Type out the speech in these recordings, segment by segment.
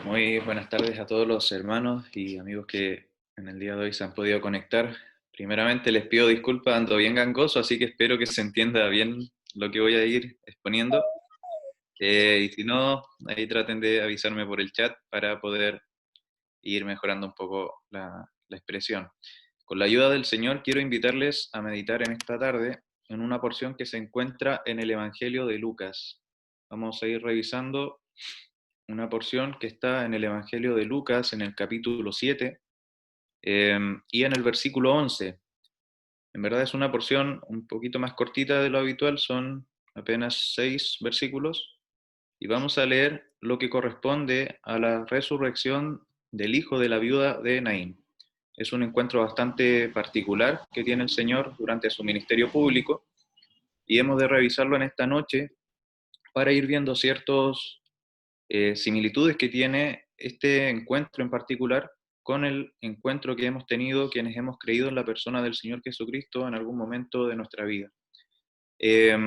Muy buenas tardes a todos los hermanos y amigos que en el día de hoy se han podido conectar. Primeramente les pido disculpas, ando bien gangoso, así que espero que se entienda bien lo que voy a ir exponiendo. Y si no, ahí traten de avisarme por el chat para poder ir mejorando un poco la expresión. Con la ayuda del Señor quiero invitarles a meditar en esta tarde en una porción que se encuentra en el Evangelio de Lucas. Vamos a ir revisando una porción que está en el Evangelio de Lucas, en el capítulo 7, y en el versículo 11. En verdad es una porción un poquito más cortita de lo habitual, son apenas 6 versículos, y vamos a leer lo que corresponde a la resurrección del hijo de la viuda de Naín. Es un encuentro bastante particular que tiene el Señor durante su ministerio público, y hemos de revisarlo en esta noche para ir viendo ciertos similitudes que tiene este encuentro en particular con el encuentro que hemos tenido quienes hemos creído en la persona del Señor Jesucristo en algún momento de nuestra vida. Eh,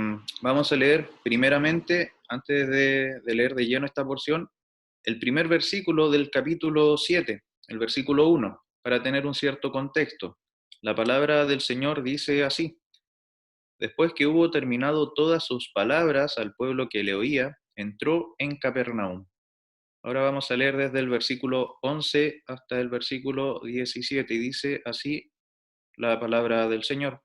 Vamos a leer primeramente, antes de leer de lleno esta porción, el primer versículo del capítulo 7, el versículo 1, para tener un cierto contexto. La palabra del Señor dice así: después que hubo terminado todas sus palabras al pueblo que le oía, entró en Capernaum. Ahora vamos a leer desde el versículo 11 hasta el versículo 17 y dice así la palabra del Señor.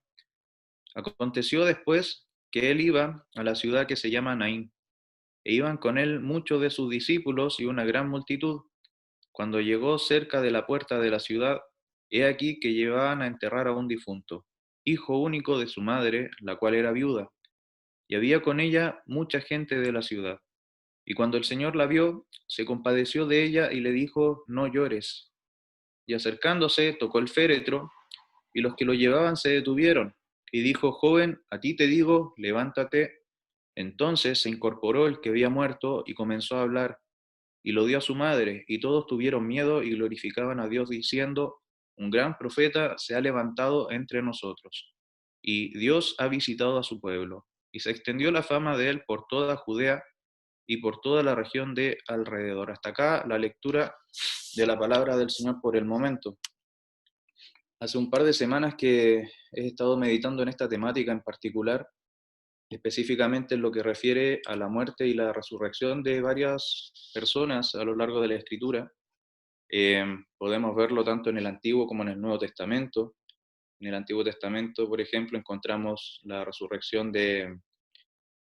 Aconteció después que él iba a la ciudad que se llama Naín, e iban con él muchos de sus discípulos y una gran multitud. Cuando llegó cerca de la puerta de la ciudad, he aquí que llevaban a enterrar a un difunto, hijo único de su madre, la cual era viuda, y había con ella mucha gente de la ciudad. Y cuando el Señor la vio, se compadeció de ella y le dijo: no llores. Y acercándose, tocó el féretro, y los que lo llevaban se detuvieron. Y dijo: joven, a ti te digo, levántate. Entonces se incorporó el que había muerto y comenzó a hablar, y lo dio a su madre, y todos tuvieron miedo y glorificaban a Dios diciendo: un gran profeta se ha levantado entre nosotros, y Dios ha visitado a su pueblo. Y se extendió la fama de él por toda Judea y por toda la región de alrededor. Hasta acá la lectura de la palabra del Señor por el momento. Hace un par de semanas que he estado meditando en esta temática en particular, específicamente en lo que refiere a la muerte y la resurrección de varias personas a lo largo de la Escritura. Podemos verlo tanto en el Antiguo como en el Nuevo Testamento. En el Antiguo Testamento, por ejemplo, encontramos la resurrección de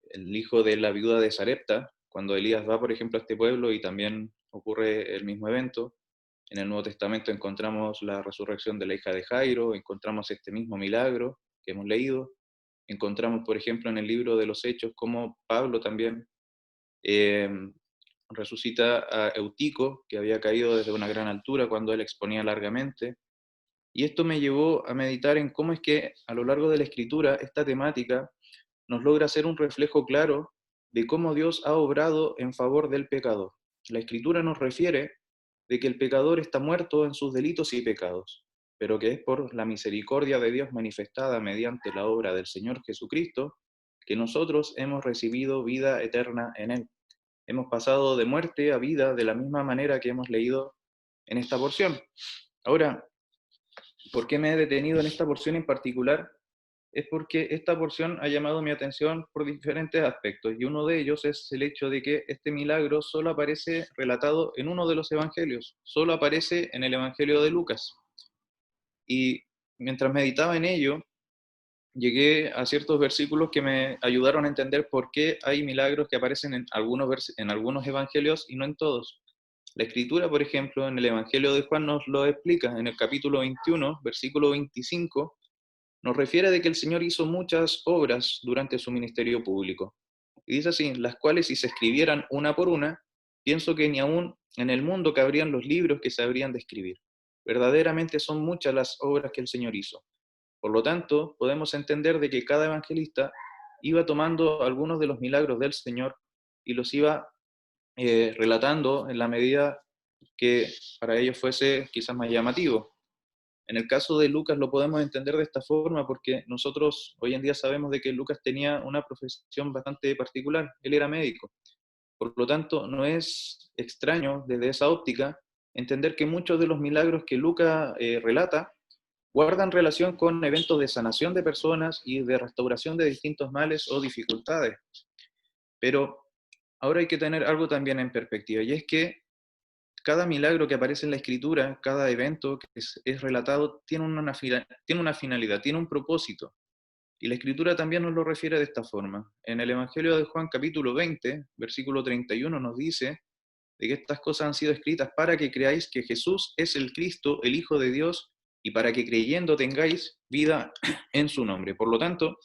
el hijo de la viuda de Sarepta, cuando Elías va, por ejemplo, a este pueblo y también ocurre el mismo evento. En el Nuevo Testamento encontramos la resurrección de la hija de Jairo, encontramos este mismo milagro que hemos leído. Encontramos, por ejemplo, en el libro de los Hechos, cómo Pablo también eh, resucita a Eutico, que había caído desde una gran altura cuando él exponía largamente. Y esto me llevó a meditar en cómo es que a lo largo de la Escritura esta temática nos logra ser un reflejo claro de cómo Dios ha obrado en favor del pecador. La Escritura nos refiere de que el pecador está muerto en sus delitos y pecados, pero que es por la misericordia de Dios manifestada mediante la obra del Señor Jesucristo que nosotros hemos recibido vida eterna en Él. Hemos pasado de muerte a vida de la misma manera que hemos leído en esta porción. Ahora, ¿por qué me he detenido en esta porción en particular? Es porque esta porción ha llamado mi atención por diferentes aspectos, y uno de ellos es el hecho de que este milagro solo aparece relatado en uno de los evangelios, solo aparece en el Evangelio de Lucas. Y mientras meditaba en ello, llegué a ciertos versículos que me ayudaron a entender por qué hay milagros que aparecen en algunos evangelios y no en todos. La escritura, por ejemplo, en el Evangelio de Juan nos lo explica en el capítulo 21, versículo 25, nos refiere de que el Señor hizo muchas obras durante su ministerio público. Y dice así: las cuales si se escribieran una por una, pienso que ni aún en el mundo cabrían los libros que se habrían de escribir. Verdaderamente son muchas las obras que el Señor hizo. Por lo tanto, podemos entender de que cada evangelista iba tomando algunos de los milagros del Señor y los iba relatando en la medida que para ellos fuese quizás más llamativo. En el caso de Lucas lo podemos entender de esta forma porque nosotros hoy en día sabemos de que Lucas tenía una profesión bastante particular. Él era médico Por lo tanto, no es extraño desde esa óptica entender que muchos de los milagros que Lucas relata guardan relación con eventos de sanación de personas y de restauración de distintos males o dificultades. Pero ahora hay que tener algo también en perspectiva, y es que cada milagro que aparece en la Escritura, cada evento que es relatado, tiene una finalidad, tiene un propósito. Y la Escritura también nos lo refiere de esta forma. En el Evangelio de Juan capítulo 20, versículo 31, nos dice de que estas cosas han sido escritas para que creáis que Jesús es el Cristo, el Hijo de Dios, y para que creyendo tengáis vida en su nombre. Por lo tanto,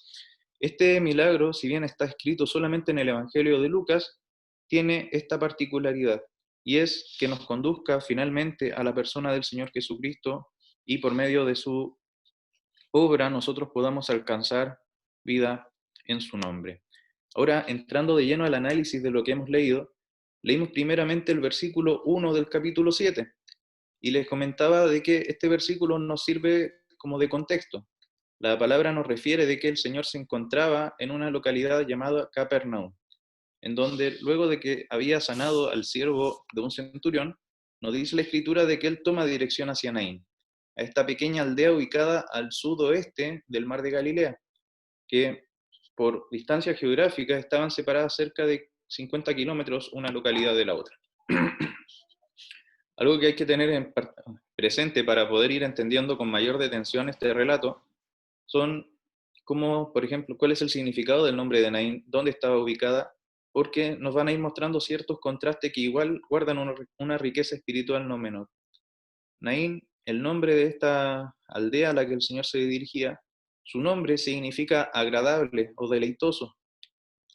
este milagro, si bien está escrito solamente en el Evangelio de Lucas, tiene esta particularidad, y es que nos conduzca finalmente a la persona del Señor Jesucristo, y por medio de su obra nosotros podamos alcanzar vida en su nombre. Ahora, entrando de lleno al análisis de lo que hemos leído, leímos primeramente el versículo 1 del capítulo 7, y les comentaba de que este versículo nos sirve como de contexto. La palabra nos refiere de que el Señor se encontraba en una localidad llamada Capernaum, en donde luego de que había sanado al siervo de un centurión, nos dice la escritura de que él toma dirección hacia Naín, a esta pequeña aldea ubicada al sudoeste del mar de Galilea, que por distancia geográfica estaban separadas cerca de 50 kilómetros una localidad de la otra. Algo que hay que tener presente para poder ir entendiendo con mayor detención este relato son como, por ejemplo, cuál es el significado del nombre de Naín, dónde estaba ubicada, porque nos van a ir mostrando ciertos contrastes que igual guardan una riqueza espiritual no menor. Naín, el nombre de esta aldea a la que el Señor se dirigía, su nombre significa agradable o deleitoso.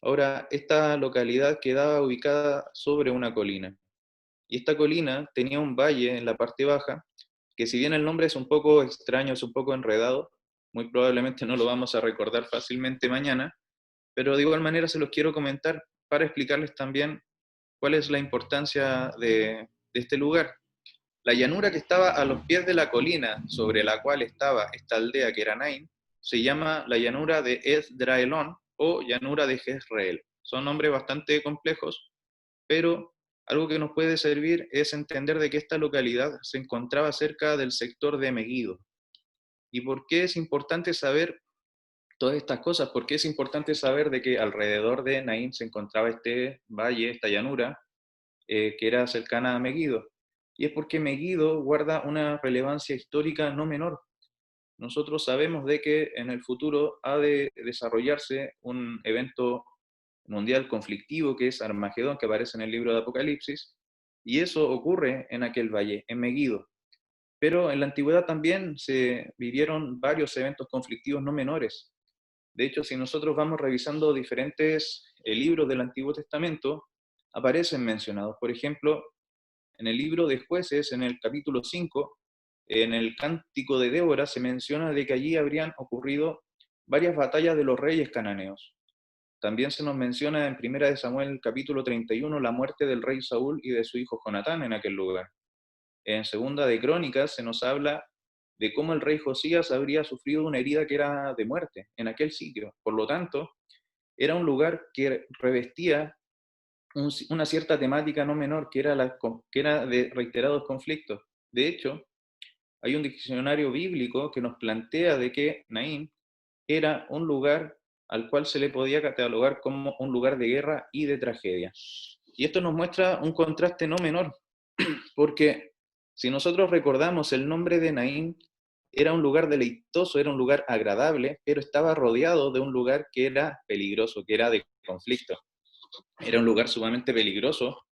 Ahora, esta localidad quedaba ubicada sobre una colina, y esta colina tenía un valle en la parte baja, que si bien el nombre es un poco extraño, es un poco enredado, muy probablemente no lo vamos a recordar fácilmente mañana, pero de igual manera se los quiero comentar para explicarles también cuál es la importancia de este lugar. La llanura que estaba a los pies de la colina sobre la cual estaba esta aldea que era Nain, se llama la llanura de Esdraelón o llanura de Jezreel. Son nombres bastante complejos, pero algo que nos puede servir es entender de que esta localidad se encontraba cerca del sector de Meguido. ¿Y por qué es importante saber todas estas cosas? ¿Por qué es importante saber de que alrededor de Naín se encontraba este valle, esta llanura, que era cercana a Meguido? Y es porque Meguido guarda una relevancia histórica no menor. Nosotros sabemos de que en el futuro ha de desarrollarse un evento mundial conflictivo que es Armagedón, que aparece en el libro de Apocalipsis, y eso ocurre en aquel valle, en Meguido. Pero en la antigüedad también se vivieron varios eventos conflictivos no menores. De hecho, si nosotros vamos revisando diferentes libros del Antiguo Testamento, aparecen mencionados. Por ejemplo, en el libro de Jueces, en el capítulo 5, en el Cántico de Débora, se menciona de que allí habrían ocurrido varias batallas de los reyes cananeos. También se nos menciona en Primera de Samuel capítulo 31 la muerte del rey Saúl y de su hijo Jonatán en aquel lugar. En Segunda de Crónicas se nos habla de cómo el rey Josías habría sufrido una herida que era de muerte en aquel sitio. Por lo tanto, era un lugar que revestía una cierta temática no menor, que era de reiterados conflictos. De hecho, hay un diccionario bíblico que nos plantea de que Naín era un lugar al cual se le podía catalogar como un lugar de guerra y de tragedia. Y esto nos muestra un contraste no menor, porque si nosotros recordamos el nombre de Naín, era un lugar deleitoso, era un lugar agradable, pero estaba rodeado de un lugar que era peligroso, que era de conflicto. Era un lugar sumamente peligroso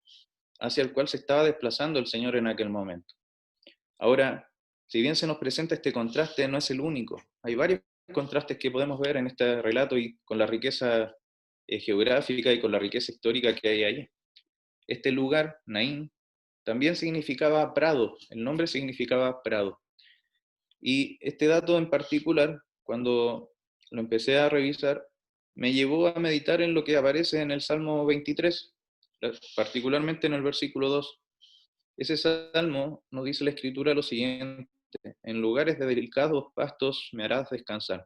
hacia el cual se estaba desplazando el Señor en aquel momento. Ahora, si bien se nos presenta este contraste, no es el único. Hay varios contrastes que podemos ver en este relato y con la riqueza geográfica y con la riqueza histórica que hay ahí. Este lugar, Naín, también significaba prado, el nombre significaba prado. Y este dato en particular, cuando lo empecé a revisar, me llevó a meditar en lo que aparece en el Salmo 23, particularmente en el versículo 2. Ese salmo nos dice la escritura lo siguiente: en lugares de delicados pastos me harás descansar.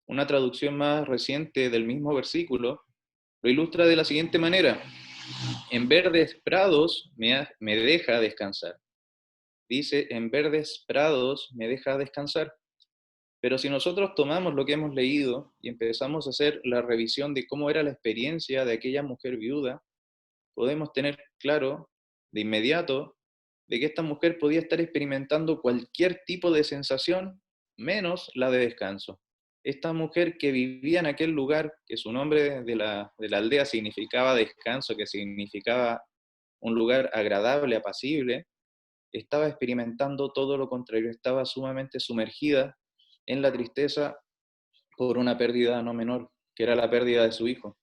Una traducción más reciente del mismo versículo lo ilustra de la siguiente manera: En verdes prados me deja descansar. Dice, en verdes prados me deja descansar. Pero si nosotros tomamos lo que hemos leído y empezamos a hacer la revisión de cómo era la experiencia de aquella mujer viuda, podemos tener claro de inmediato de que esta mujer podía estar experimentando cualquier tipo de sensación menos la de descanso. Esta mujer que vivía en aquel lugar, que su nombre de la aldea significaba descanso, que significaba un lugar agradable, apacible, estaba experimentando todo lo contrario, estaba sumamente sumergida en la tristeza por una pérdida no menor, que era la pérdida de su hijo.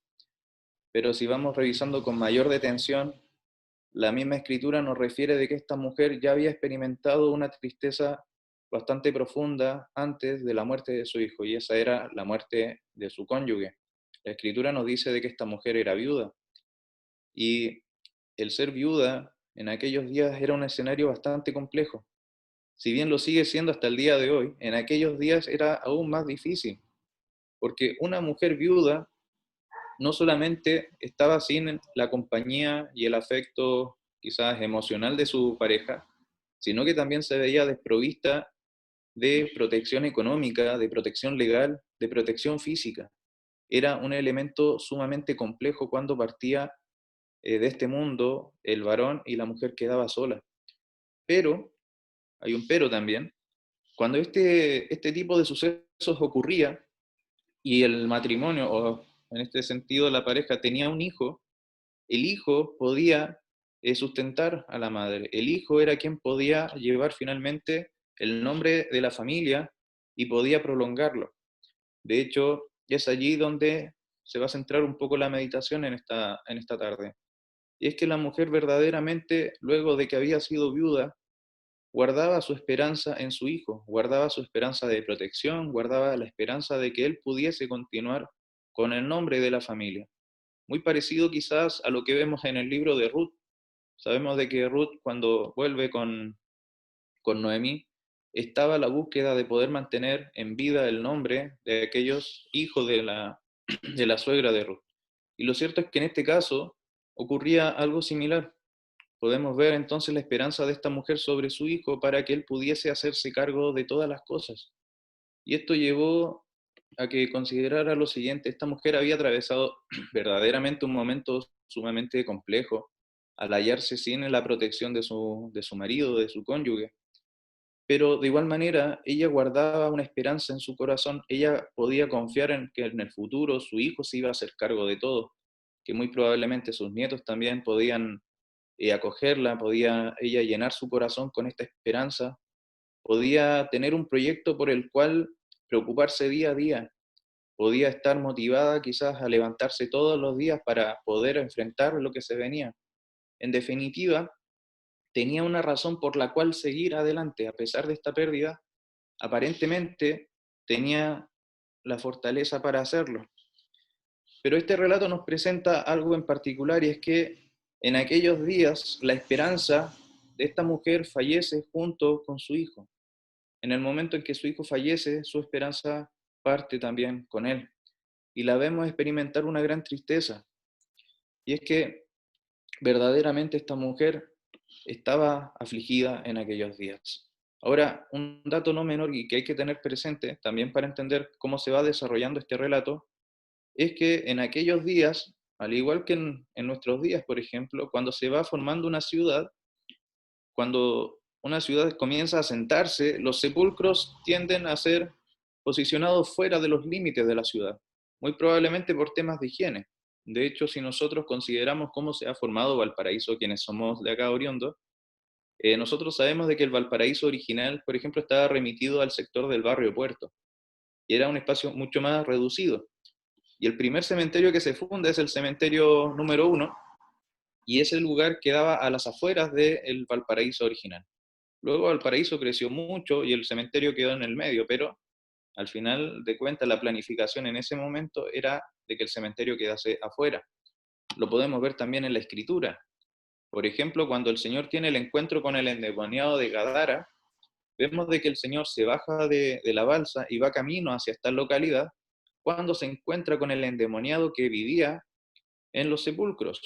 Pero si vamos revisando con mayor detención, la misma escritura nos refiere de que esta mujer ya había experimentado una tristeza bastante profunda antes de la muerte de su hijo, y esa era la muerte de su cónyuge. La escritura nos dice de que esta mujer era viuda, y el ser viuda en aquellos días era un escenario bastante complejo. Si bien lo sigue siendo hasta el día de hoy, en aquellos días era aún más difícil, porque una mujer viuda no solamente estaba sin la compañía y el afecto quizás emocional de su pareja, sino que también se veía desprovista de protección económica, de protección legal, de protección física. Era un elemento sumamente complejo cuando partía de este mundo el varón y la mujer quedaba sola. Pero, hay un pero también, cuando este tipo de sucesos ocurría y el matrimonio, o en este sentido la pareja, tenía un hijo, el hijo podía sustentar a la madre. El hijo era quien podía llevar finalmente el nombre de la familia y podía prolongarlo. De hecho, es allí donde se va a centrar un poco la meditación en esta tarde. Y es que la mujer verdaderamente, luego de que había sido viuda, guardaba su esperanza en su hijo, guardaba su esperanza de protección, guardaba la esperanza de que él pudiese continuar con el nombre de la familia. Muy parecido quizás a lo que vemos en el libro de Ruth. Sabemos de que Ruth, cuando vuelve con Noemí, estaba a la búsqueda de poder mantener en vida el nombre de aquellos hijos de la suegra de Ruth. Y lo cierto es que en este caso ocurría algo similar. Podemos ver entonces la esperanza de esta mujer sobre su hijo para que él pudiese hacerse cargo de todas las cosas. Y esto llevó a que considerara lo siguiente: esta mujer había atravesado verdaderamente un momento sumamente complejo al hallarse sin la protección de su marido, de su cónyuge. Pero de igual manera, ella guardaba una esperanza en su corazón, ella podía confiar en que en el futuro su hijo se iba a hacer cargo de todo, que muy probablemente sus nietos también podían acogerla, podía ella llenar su corazón con esta esperanza, podía tener un proyecto por el cual preocuparse día a día, podía estar motivada quizás a levantarse todos los días para poder enfrentar lo que se venía. En definitiva, tenía una razón por la cual seguir adelante a pesar de esta pérdida. Aparentemente tenía la fortaleza para hacerlo. Pero este relato nos presenta algo en particular, y es que en aquellos días la esperanza de esta mujer fallece junto con su hijo. En el momento en que su hijo fallece, su esperanza parte también con él. Y la vemos experimentar una gran tristeza. Y es que verdaderamente esta mujer estaba afligida en aquellos días. Ahora, un dato no menor y que hay que tener presente también para entender cómo se va desarrollando este relato, es que en aquellos días, al igual que en nuestros días, por ejemplo, cuando se va formando una ciudad, cuando una ciudad comienza a asentarse, los sepulcros tienden a ser posicionados fuera de los límites de la ciudad, muy probablemente por temas de higiene. De hecho, si nosotros consideramos cómo se ha formado Valparaíso, quienes somos de acá Oriondo, nosotros sabemos de que el Valparaíso original, por ejemplo, estaba remitido al sector del barrio Puerto, y era un espacio mucho más reducido. Y el primer cementerio que se funda es el cementerio número 1, y ese lugar quedaba a las afueras del Valparaíso original. Luego Valparaíso creció mucho y el cementerio quedó en el medio, pero al final de cuentas la planificación en ese momento era de que el cementerio quedase afuera. Lo podemos ver también en la escritura. Por ejemplo, cuando el Señor tiene el encuentro con el endemoniado de Gadara, vemos de que el Señor se baja de la balsa y va camino hacia esta localidad cuando se encuentra con el endemoniado que vivía en los sepulcros.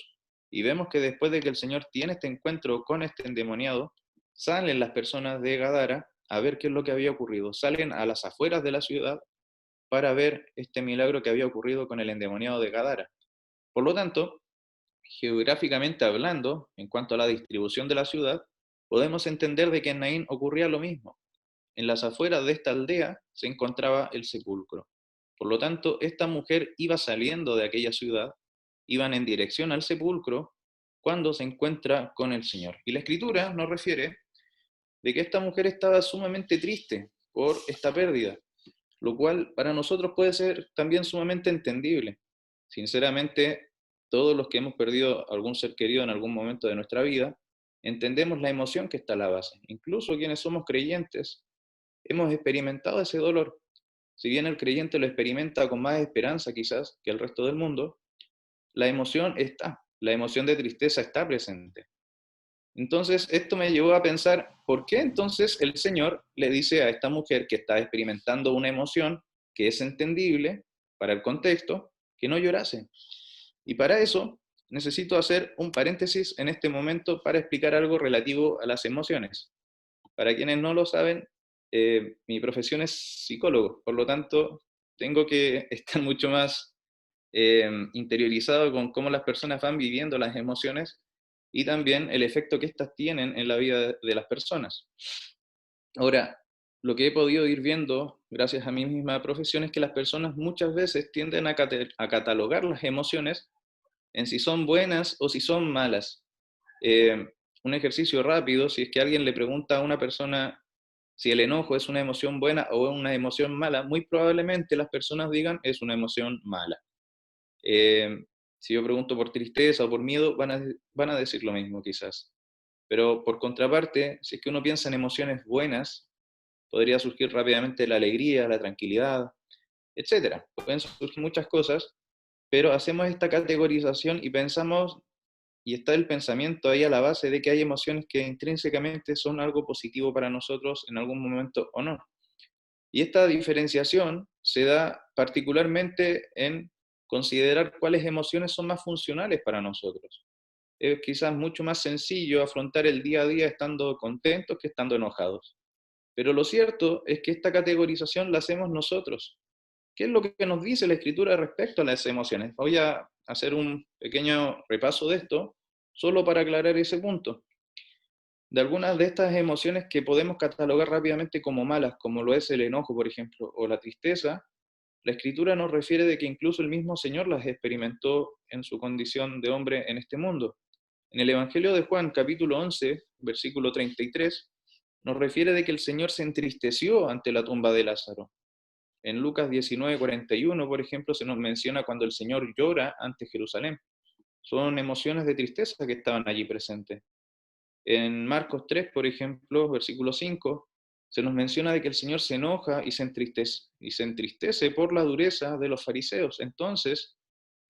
Y vemos que después de que el Señor tiene este encuentro con este endemoniado, salen las personas de Gadara a ver qué es lo que había ocurrido. Salen a las afueras de la ciudad para ver este milagro que había ocurrido con el endemoniado de Gadara. Por lo tanto, geográficamente hablando, en cuanto a la distribución de la ciudad, podemos entender de que en Naín ocurría lo mismo. En las afueras de esta aldea se encontraba el sepulcro. Por lo tanto, esta mujer iba saliendo de aquella ciudad, iban en dirección al sepulcro cuando se encuentra con el Señor. Y la Escritura nos refiere de que esta mujer estaba sumamente triste por esta pérdida, lo cual para nosotros puede ser también sumamente entendible. Sinceramente, todos los que hemos perdido algún ser querido en algún momento de nuestra vida, entendemos la emoción que está a la base. Incluso quienes somos creyentes, hemos experimentado ese dolor. Si bien el creyente lo experimenta con más esperanza quizás que el resto del mundo, la emoción está, la emoción de tristeza está presente. Entonces, esto me llevó a pensar, ¿por qué entonces el Señor le dice a esta mujer que está experimentando una emoción que es entendible para el contexto, que no llorase? Y para eso necesito hacer un paréntesis en este momento para explicar algo relativo a las emociones. Para quienes no lo saben, mi profesión es psicólogo, por lo tanto, tengo que estar mucho más interiorizado con cómo las personas van viviendo las emociones y también el efecto que éstas tienen en la vida de las personas. Ahora, lo que he podido ir viendo, gracias a mi misma profesión, es que las personas muchas veces tienden a catalogar las emociones en si son buenas o si son malas. Eh, un ejercicio rápido, si es que alguien le pregunta a una persona si el enojo es una emoción buena o una emoción mala, muy probablemente las personas digan es una emoción mala. Eh, si yo pregunto por tristeza o por miedo, van a decir lo mismo quizás. Pero por contraparte, si es que uno piensa en emociones buenas, podría surgir rápidamente la alegría, la tranquilidad, etcétera. Pueden surgir muchas cosas, pero hacemos esta categorización y pensamos, y está el pensamiento ahí a la base de que hay emociones que intrínsecamente son algo positivo para nosotros en algún momento o no. Y esta diferenciación se da particularmente en considerar cuáles emociones son más funcionales para nosotros. Es quizás mucho más sencillo afrontar el día a día estando contentos que estando enojados. Pero lo cierto es que esta categorización la hacemos nosotros. ¿Qué es lo que nos dice la escritura respecto a las emociones? Voy a hacer un pequeño repaso de esto, solo para aclarar ese punto. De algunas de estas emociones que podemos catalogar rápidamente como malas, como lo es el enojo, por ejemplo, o la tristeza, la Escritura nos refiere de que incluso el mismo Señor las experimentó en su condición de hombre en este mundo. En el Evangelio de Juan, capítulo 11, versículo 33, nos refiere de que el Señor se entristeció ante la tumba de Lázaro. En Lucas 19:41, por ejemplo, se nos menciona cuando el Señor llora ante Jerusalén. Son emociones de tristeza que estaban allí presentes. En Marcos 3, por ejemplo, versículo 5, se nos menciona de que el Señor se enoja y se entristece por la dureza de los fariseos. Entonces,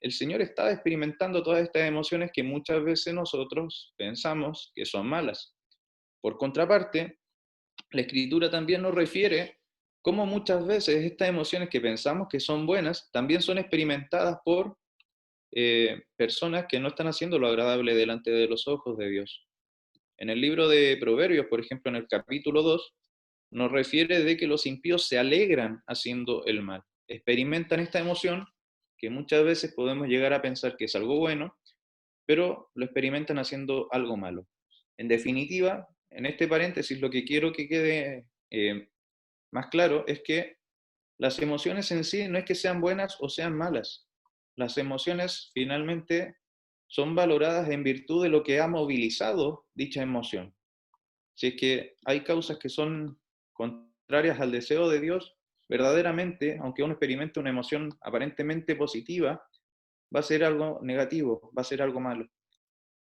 el Señor está experimentando todas estas emociones que muchas veces nosotros pensamos que son malas. Por contraparte, la Escritura también nos refiere cómo muchas veces estas emociones que pensamos que son buenas también son experimentadas por personas que no están haciendo lo agradable delante de los ojos de Dios. En el libro de Proverbios, por ejemplo, en el capítulo 2, nos refiere de que los impíos se alegran haciendo el mal. Experimentan esta emoción que muchas veces podemos llegar a pensar que es algo bueno, pero lo experimentan haciendo algo malo. En definitiva, en este paréntesis, lo que quiero que quede más claro es que las emociones en sí no es que sean buenas o sean malas. Las emociones finalmente son valoradas en virtud de lo que ha movilizado dicha emoción. Si es que hay causas que son contrarias al deseo de Dios, verdaderamente, aunque uno experimente una emoción aparentemente positiva, va a ser algo negativo, va a ser algo malo.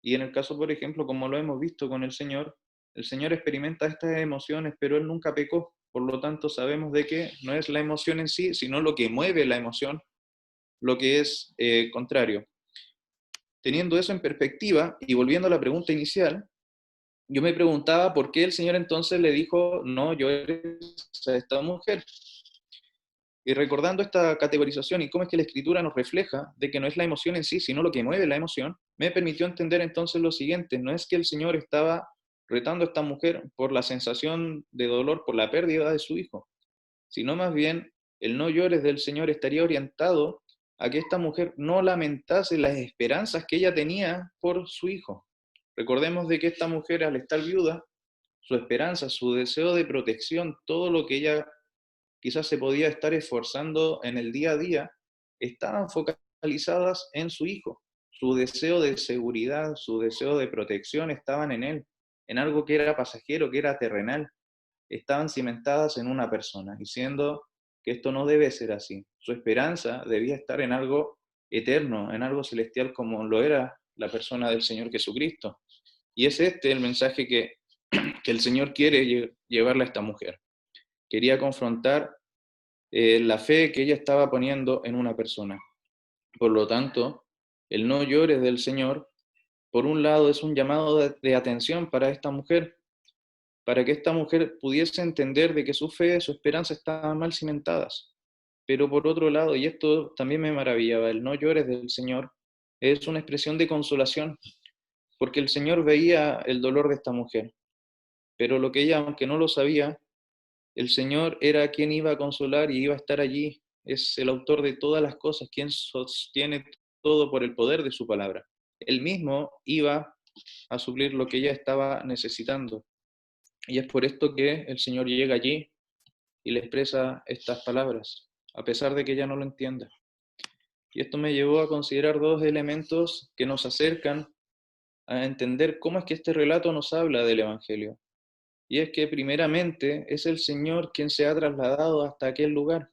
Y en el caso, por ejemplo, como lo hemos visto con el Señor experimenta estas emociones, pero Él nunca pecó. Por lo tanto, sabemos de que no es la emoción en sí, sino lo que mueve la emoción, lo que es contrario. Teniendo eso en perspectiva y volviendo a la pregunta inicial, yo me preguntaba por qué el Señor entonces le dijo, no llores a esta mujer. Y recordando esta categorización y cómo es que la escritura nos refleja de que no es la emoción en sí, sino lo que mueve la emoción, me permitió entender entonces lo siguiente: no es que el Señor estaba retando a esta mujer por la sensación de dolor por la pérdida de su hijo, sino más bien el no llores del Señor estaría orientado a que esta mujer no lamentase las esperanzas que ella tenía por su hijo. Recordemos de que esta mujer, al estar viuda, su esperanza, su deseo de protección, todo lo que ella quizás se podía estar esforzando en el día a día, estaban focalizadas en su hijo. Su deseo de seguridad, su deseo de protección estaban en él, en algo que era pasajero, que era terrenal. Estaban cimentadas en una persona, diciendo que esto no debe ser así. Su esperanza debía estar en algo eterno, en algo celestial, como lo era la persona del Señor Jesucristo. Y es este el mensaje que el Señor quiere llevarle a esta mujer. Quería confrontar la fe que ella estaba poniendo en una persona. Por lo tanto, el no llores del Señor, por un lado, es un llamado de atención para esta mujer, para que esta mujer pudiese entender de que su fe, su esperanza estaban mal cimentadas. Pero por otro lado, y esto también me maravillaba, el no llores del Señor es una expresión de consolación, porque el Señor veía el dolor de esta mujer, pero lo que ella, aunque no lo sabía, el Señor era quien iba a consolar y iba a estar allí. Es el autor de todas las cosas, quien sostiene todo por el poder de su palabra. Él mismo iba a suplir lo que ella estaba necesitando. Y es por esto que el Señor llega allí y le expresa estas palabras, a pesar de que ella no lo entienda. Y esto me llevó a considerar dos elementos que nos acercan a entender cómo es que este relato nos habla del Evangelio. Y es que primeramente es el Señor quien se ha trasladado hasta aquel lugar.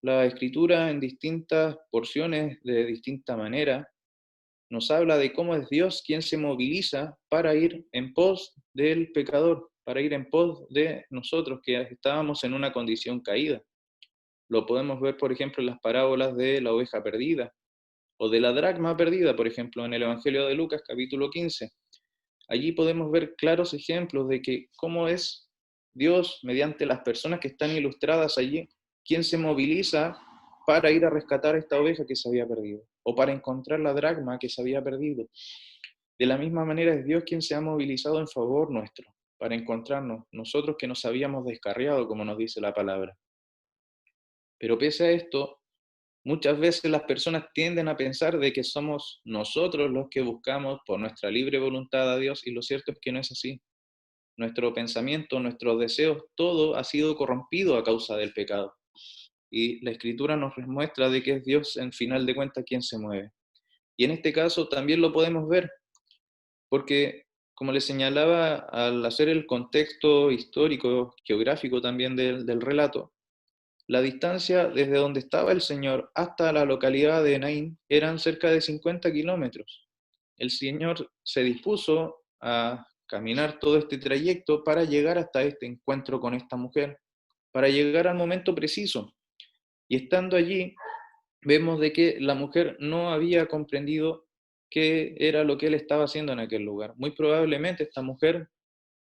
La Escritura en distintas porciones, de distinta manera, nos habla de cómo es Dios quien se moviliza para ir en pos del pecador, para ir en pos de nosotros que estábamos en una condición caída. Lo podemos ver, por ejemplo, en las parábolas de la oveja perdida o de la dracma perdida, por ejemplo, en el Evangelio de Lucas, capítulo 15. Allí podemos ver claros ejemplos de que cómo es Dios, mediante las personas que están ilustradas allí, quien se moviliza para ir a rescatar esta oveja que se había perdido, o para encontrar la dracma que se había perdido. De la misma manera es Dios quien se ha movilizado en favor nuestro, para encontrarnos, nosotros que nos habíamos descarriado, como nos dice la palabra. Pero pese a esto, muchas veces las personas tienden a pensar de que somos nosotros los que buscamos por nuestra libre voluntad a Dios, y lo cierto es que no es así. Nuestro pensamiento, nuestros deseos, todo ha sido corrompido a causa del pecado. Y la Escritura nos muestra de que es Dios, en final de cuentas, quien se mueve. Y en este caso también lo podemos ver, porque, como les señalaba, al hacer el contexto histórico, geográfico también del relato, la distancia desde donde estaba el Señor hasta la localidad de Naín eran cerca de 50 kilómetros. El Señor se dispuso a caminar todo este trayecto para llegar hasta este encuentro con esta mujer, para llegar al momento preciso. Y estando allí, vemos de que la mujer no había comprendido qué era lo que él estaba haciendo en aquel lugar. Muy probablemente esta mujer,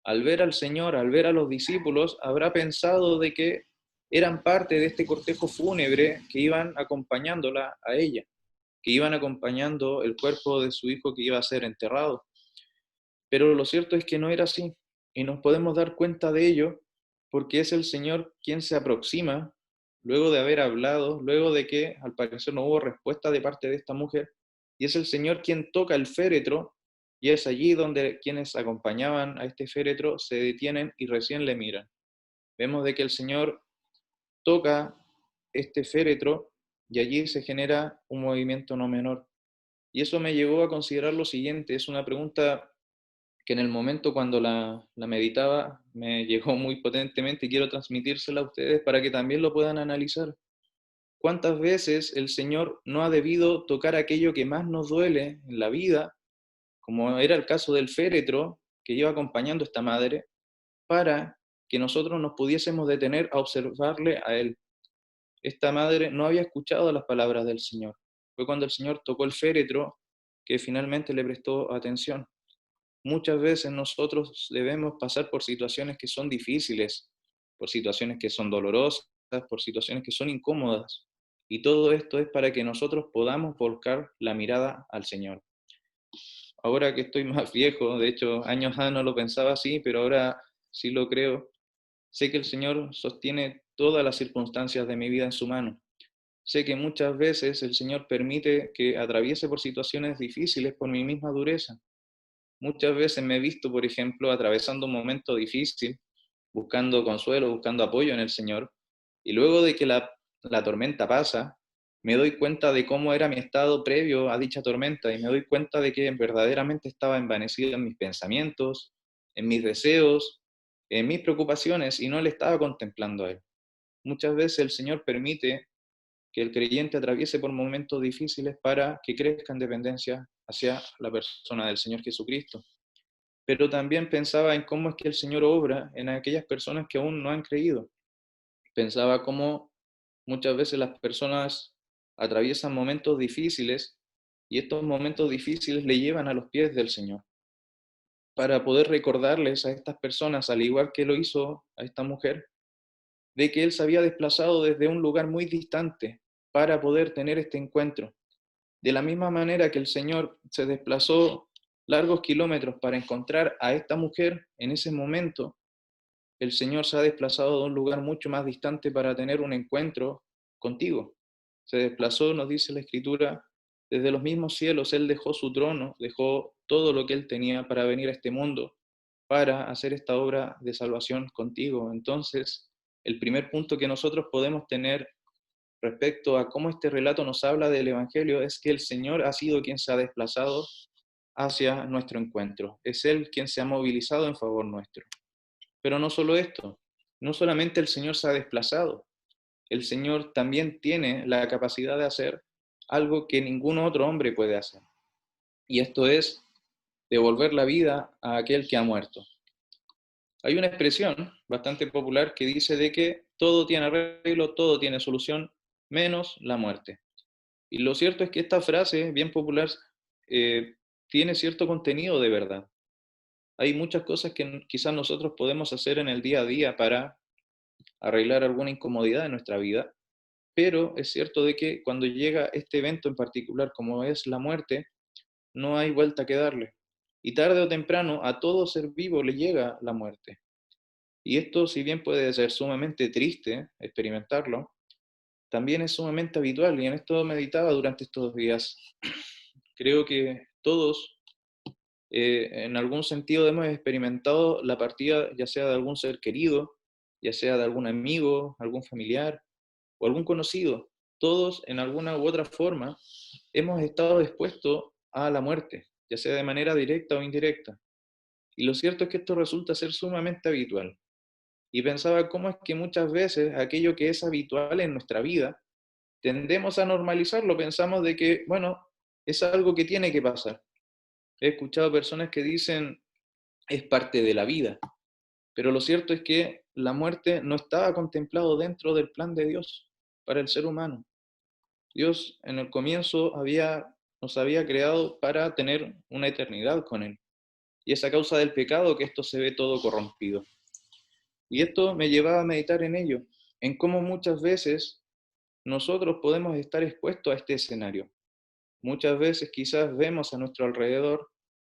al ver al Señor, al ver a los discípulos, habrá pensado de que eran parte de este cortejo fúnebre que iban acompañándola a ella, que iban acompañando el cuerpo de su hijo que iba a ser enterrado. Pero lo cierto es que no era así, y nos podemos dar cuenta de ello porque es el Señor quien se aproxima luego de haber hablado, luego de que al parecer no hubo respuesta de parte de esta mujer, y es el Señor quien toca el féretro, y es allí donde quienes acompañaban a este féretro se detienen y recién le miran. Vemos de que el Señor toca este féretro y allí se genera un movimiento no menor. Y eso me llevó a considerar lo siguiente: es una pregunta que en el momento cuando la meditaba me llegó muy potentemente y quiero transmitírsela a ustedes para que también lo puedan analizar. ¿Cuántas veces el Señor no ha debido tocar aquello que más nos duele en la vida, como era el caso del féretro que iba acompañando a esta madre, para que nosotros nos pudiésemos detener a observarle a Él? Esta madre no había escuchado las palabras del Señor. Fue cuando el Señor tocó el féretro que finalmente le prestó atención. Muchas veces nosotros debemos pasar por situaciones que son difíciles, por situaciones que son dolorosas, por situaciones que son incómodas. Y todo esto es para que nosotros podamos volcar la mirada al Señor. Ahora que estoy más viejo, de hecho, años no lo pensaba así, pero ahora sí lo creo. Sé que el Señor sostiene todas las circunstancias de mi vida en su mano. Sé que muchas veces el Señor permite que atraviese por situaciones difíciles por mi misma dureza. Muchas veces me he visto, por ejemplo, atravesando un momento difícil, buscando consuelo, buscando apoyo en el Señor, y luego de que la tormenta pasa, me doy cuenta de cómo era mi estado previo a dicha tormenta y me doy cuenta de que verdaderamente estaba envanecido en mis pensamientos, en mis deseos, en mis preocupaciones y no le estaba contemplando a Él. Muchas veces el Señor permite que el creyente atraviese por momentos difíciles para que crezca en dependencia hacia la persona del Señor Jesucristo. Pero también pensaba en cómo es que el Señor obra en aquellas personas que aún no han creído. Pensaba cómo muchas veces las personas atraviesan momentos difíciles y estos momentos difíciles le llevan a los pies del Señor para poder recordarles a estas personas, al igual que lo hizo a esta mujer, de que Él se había desplazado desde un lugar muy distante para poder tener este encuentro. De la misma manera que el Señor se desplazó largos kilómetros para encontrar a esta mujer en ese momento, el Señor se ha desplazado de un lugar mucho más distante para tener un encuentro contigo. Se desplazó, nos dice la Escritura, desde los mismos cielos. Él dejó su trono, dejó todo lo que Él tenía para venir a este mundo, para hacer esta obra de salvación contigo. Entonces, el primer punto que nosotros podemos tener respecto a cómo este relato nos habla del Evangelio es que el Señor ha sido quien se ha desplazado hacia nuestro encuentro. Es Él quien se ha movilizado en favor nuestro. Pero no solo esto, no solamente el Señor se ha desplazado, el Señor también tiene la capacidad de hacer algo que ningún otro hombre puede hacer. Y esto es devolver la vida a aquel que ha muerto. Hay una expresión bastante popular que dice de que todo tiene arreglo, todo tiene solución, menos la muerte. Y lo cierto es que esta frase, bien popular, tiene cierto contenido de verdad. Hay muchas cosas que quizás nosotros podemos hacer en el día a día para arreglar alguna incomodidad en nuestra vida, pero es cierto de que cuando llega este evento en particular, como es la muerte, no hay vuelta que darle. Y tarde o temprano a todo ser vivo le llega la muerte. Y esto, si bien puede ser sumamente triste experimentarlo, también es sumamente habitual y en esto meditaba durante estos días. Creo que todos en algún sentido hemos experimentado la partida ya sea de algún ser querido, ya sea de algún amigo, algún familiar o algún conocido. Todos en alguna u otra forma hemos estado expuestos a la muerte, ya sea de manera directa o indirecta. Y lo cierto es que esto resulta ser sumamente habitual. Y pensaba cómo es que muchas veces aquello que es habitual en nuestra vida, tendemos a normalizarlo, pensamos de que, bueno, es algo que tiene que pasar. He escuchado personas que dicen, es parte de la vida, pero lo cierto es que la muerte no estaba contemplado dentro del plan de Dios para el ser humano. Dios en el comienzo nos había creado para tener una eternidad con Él. Y es a causa del pecado que esto se ve todo corrompido. Y esto me llevaba a meditar en ello, en cómo muchas veces nosotros podemos estar expuestos a este escenario. Muchas veces quizás vemos a nuestro alrededor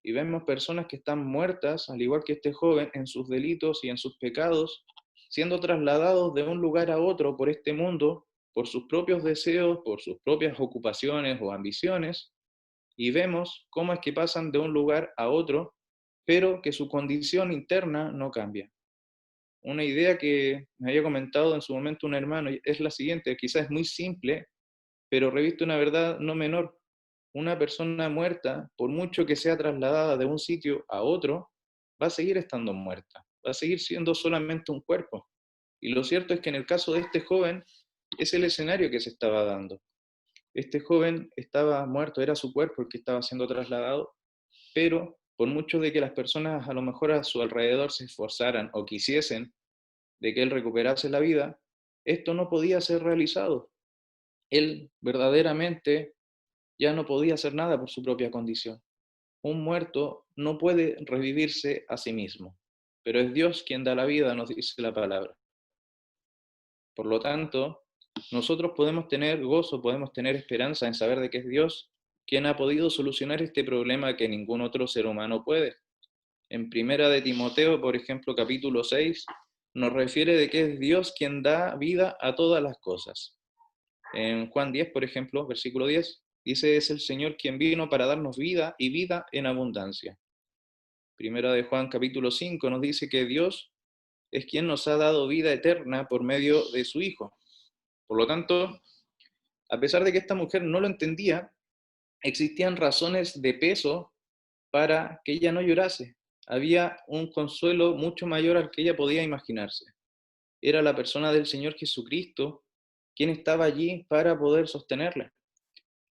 y vemos personas que están muertas, al igual que este joven, en sus delitos y en sus pecados, siendo trasladados de un lugar a otro por este mundo, por sus propios deseos, por sus propias ocupaciones o ambiciones, y vemos cómo es que pasan de un lugar a otro, pero que su condición interna no cambia. Una idea que me había comentado en su momento un hermano es la siguiente, quizás es muy simple, pero reviste una verdad no menor. Una persona muerta, por mucho que sea trasladada de un sitio a otro, va a seguir estando muerta, va a seguir siendo solamente un cuerpo. Y lo cierto es que en el caso de este joven, es el escenario que se estaba dando. Este joven estaba muerto, era su cuerpo el que estaba siendo trasladado, pero por mucho de que las personas a lo mejor a su alrededor se esforzaran o quisiesen de que él recuperase la vida, esto no podía ser realizado. Él verdaderamente ya no podía hacer nada por su propia condición. Un muerto no puede revivirse a sí mismo, pero es Dios quien da la vida, nos dice la palabra. Por lo tanto, nosotros podemos tener gozo, podemos tener esperanza en saber de que es Dios quien ha podido solucionar este problema que ningún otro ser humano puede. En Primera de Timoteo, por ejemplo, capítulo 6, nos refiere de que es Dios quien da vida a todas las cosas. En Juan 10, por ejemplo, versículo 10, dice, es el Señor quien vino para darnos vida y vida en abundancia. Primera de Juan capítulo 5 nos dice que Dios es quien nos ha dado vida eterna por medio de su Hijo. Por lo tanto, a pesar de que esta mujer no lo entendía, existían razones de peso para que ella no llorase. Había un consuelo mucho mayor al que ella podía imaginarse. Era la persona del Señor Jesucristo quien estaba allí para poder sostenerla.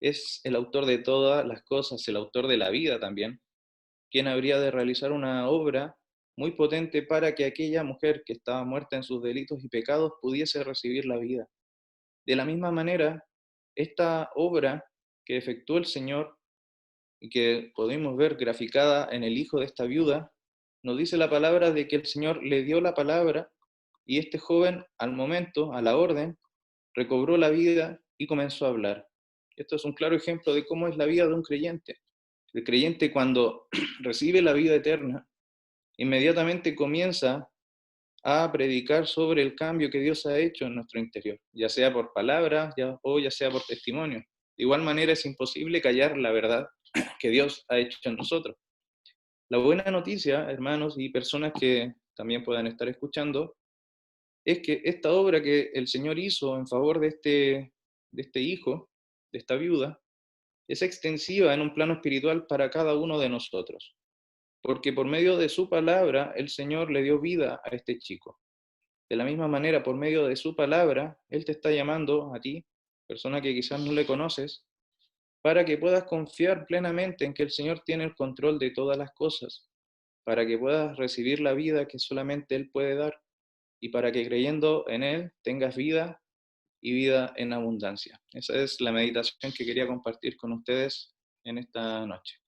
Es el autor de todas las cosas, el autor de la vida también, quien habría de realizar una obra muy potente para que aquella mujer que estaba muerta en sus delitos y pecados pudiese recibir la vida. De la misma manera, esta obra que efectuó el Señor y que podemos ver graficada en el hijo de esta viuda, nos dice la palabra de que el Señor le dio la palabra y este joven al momento, a la orden, recobró la vida y comenzó a hablar. Esto es un claro ejemplo de cómo es la vida de un creyente. El creyente cuando recibe la vida eterna, inmediatamente comienza a predicar sobre el cambio que Dios ha hecho en nuestro interior, ya sea por palabras o ya sea por testimonio. De igual manera es imposible callar la verdad que Dios ha hecho en nosotros. La buena noticia, hermanos y personas que también puedan estar escuchando, es que esta obra que el Señor hizo en favor de este hijo, de esta viuda, es extensiva en un plano espiritual para cada uno de nosotros, porque por medio de su palabra el Señor le dio vida a este chico. De la misma manera, por medio de su palabra, Él te está llamando a ti, persona que quizás no le conoces, para que puedas confiar plenamente en que el Señor tiene el control de todas las cosas, para que puedas recibir la vida que solamente Él puede dar y para que creyendo en Él tengas vida y vida en abundancia. Esa es la meditación que quería compartir con ustedes en esta noche.